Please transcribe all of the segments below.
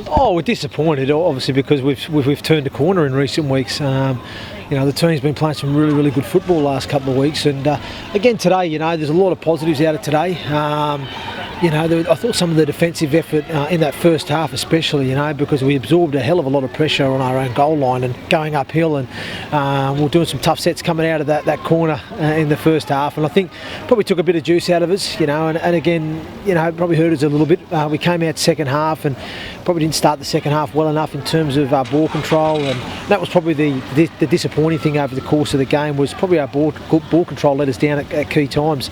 Oh, we're disappointed, obviously, because we've turned a corner in recent weeks. The team's been playing some really good football the last couple of weeks, and again today, there's a lot of positives out of today. I thought some of the defensive effort in that first half, especially, because we absorbed a hell of a lot of pressure on our own goal line and going uphill, and we're doing some tough sets coming out of that corner in the first half, and I think probably took a bit of juice out of us, and again, probably hurt us a little bit. We came out second half and probably didn't start the second half well enough in terms of our ball control, and that was probably the disappointing thing over the course of the game, was probably our ball control let us down at key times,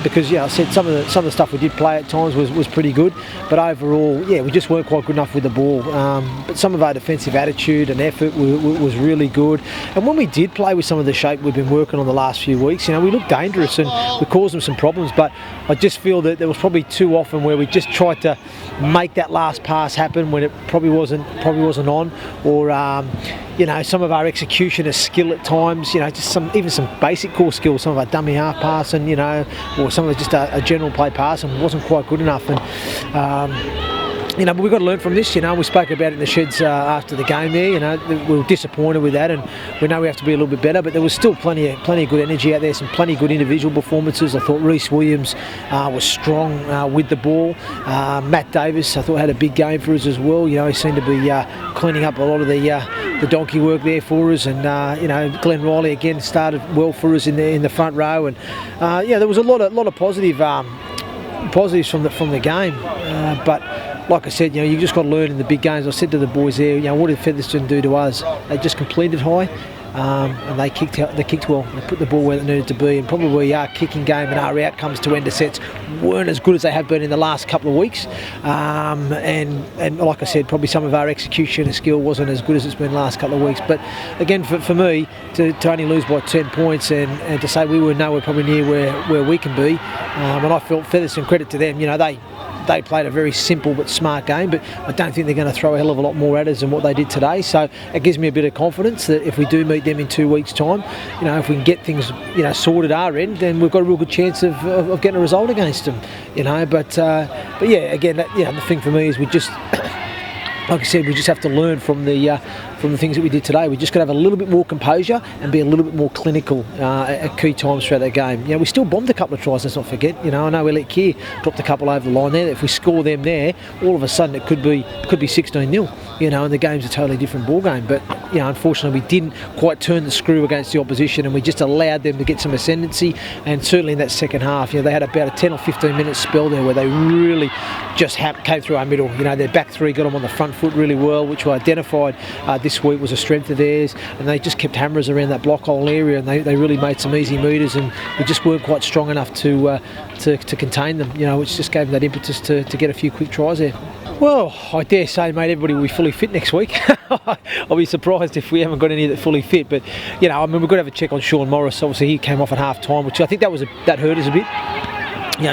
because I said some of the stuff we did play at times was pretty good, but overall, we just weren't quite good enough with the ball. But some of our defensive attitude and effort was really good, and when we did play with some of the shape we've been working on the last few weeks, we looked dangerous and we caused them some problems. But I just feel that there was probably too often where we just tried to make that last pass happen when it probably wasn't on, or some of our execution of skill at times, just even some basic core skills, some of our dummy half passing, or some of just a general play pass, and wasn't quite good enough. And but we've got to learn from this. We spoke about it in the sheds after the game there. We were disappointed with that, and we know we have to be a little bit better, but there was still plenty of good energy out there, some plenty good individual performances. I thought Reece Williams was strong with the ball. Matt Davis, I thought, had a big game for us as well. He seemed to be cleaning up a lot of the donkey work there for us, and Glenn Riley again started well for us in the front row, and there was a lot of positives from the game, but like I said, you just got to learn in the big games. I said to the boys there, what did Featherstone do to us? They just completed high, and they kicked well. They put the ball where it needed to be, and probably our kicking game and our outcomes to end of sets weren't as good as they have been in the last couple of weeks. And like I said, probably some of our execution and skill wasn't as good as it's been the last couple of weeks. But again, for me, to only lose by 10 points and to say we were nowhere probably near where we can be, and I felt Featherstone, credit to them, they played a very simple but smart game, but I don't think they're going to throw a hell of a lot more at us than what they did today. So it gives me a bit of confidence that if we do meet them in 2 weeks' time, if we can get things sorted our end, then we've got a real good chance of getting a result against them. But again, the thing for me is we just, like I said, we just have to learn from the things that we did today. We just got to have a little bit more composure and be a little bit more clinical at key times throughout that game. We still bombed a couple of tries, let's not forget. I know Elliot Keir dropped a couple over the line there. If we score them there, all of a sudden it could be 16-0, and the game's a totally different ball game. But unfortunately we didn't quite turn the screw against the opposition, and we just allowed them to get some ascendancy. And certainly in that second half, they had about a 10 or 15 minute spell there where they really just came through our middle. Their back three got them on the front foot really well, which we identified this week was a strength of theirs, and they just kept hammers around that block hole area, and they really made some easy meters, and we just weren't quite strong enough to contain them, which just gave them that impetus to get a few quick tries there. Well, I dare say, mate, everybody will be fully fit next week. I'll be surprised if we haven't got any that fully fit, but we've got to have a check on Sean Morris. Obviously he came off at half time, which I think that hurt us a bit.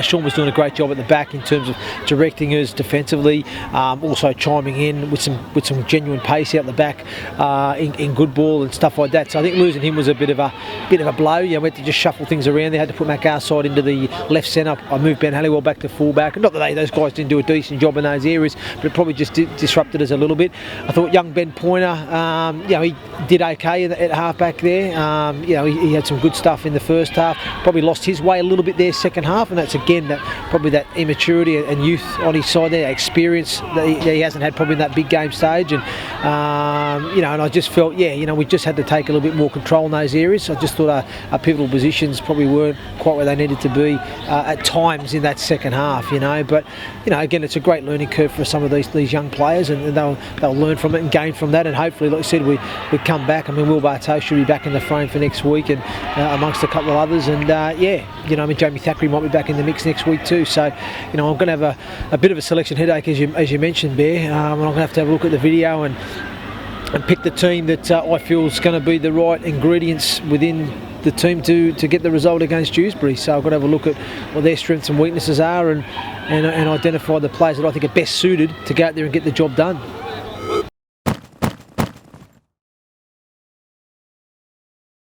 Sean was doing a great job at the back in terms of directing us defensively, also chiming in with some genuine pace out the back in good ball and stuff like that. So I think losing him was a bit of a blow. We had to just shuffle things around. They had to put Matt Garside into the left centre. I moved Ben Halliwell back to fullback. Not that those guys didn't do a decent job in those areas, but it probably just disrupted us a little bit. I thought young Ben Pointer, he did okay at half-back there. He had some good stuff in the first half. Probably lost his way a little bit there second half, and that's again probably that immaturity and youth on his side there, experience that he hasn't had probably in that big game stage, and and I just felt we just had to take a little bit more control in those areas. I just thought our pivotal positions probably weren't quite where they needed to be at times in that second half, but again, it's a great learning curve for some of these young players, and they'll learn from it and gain from that, and hopefully, like I said, we come back. Will Bartow should be back in the frame for next week, and amongst a couple of others, and Jamie Thackeray might be back in the mix next week too. So I'm going to have a bit of a selection headache, as you mentioned, Bear, and I'm going to have a look at the video and pick the team that I feel is going to be the right ingredients within the team to get the result against Dewsbury. So I've got to have a look at what their strengths and weaknesses are, and identify the players that I think are best suited to go out there and get the job done.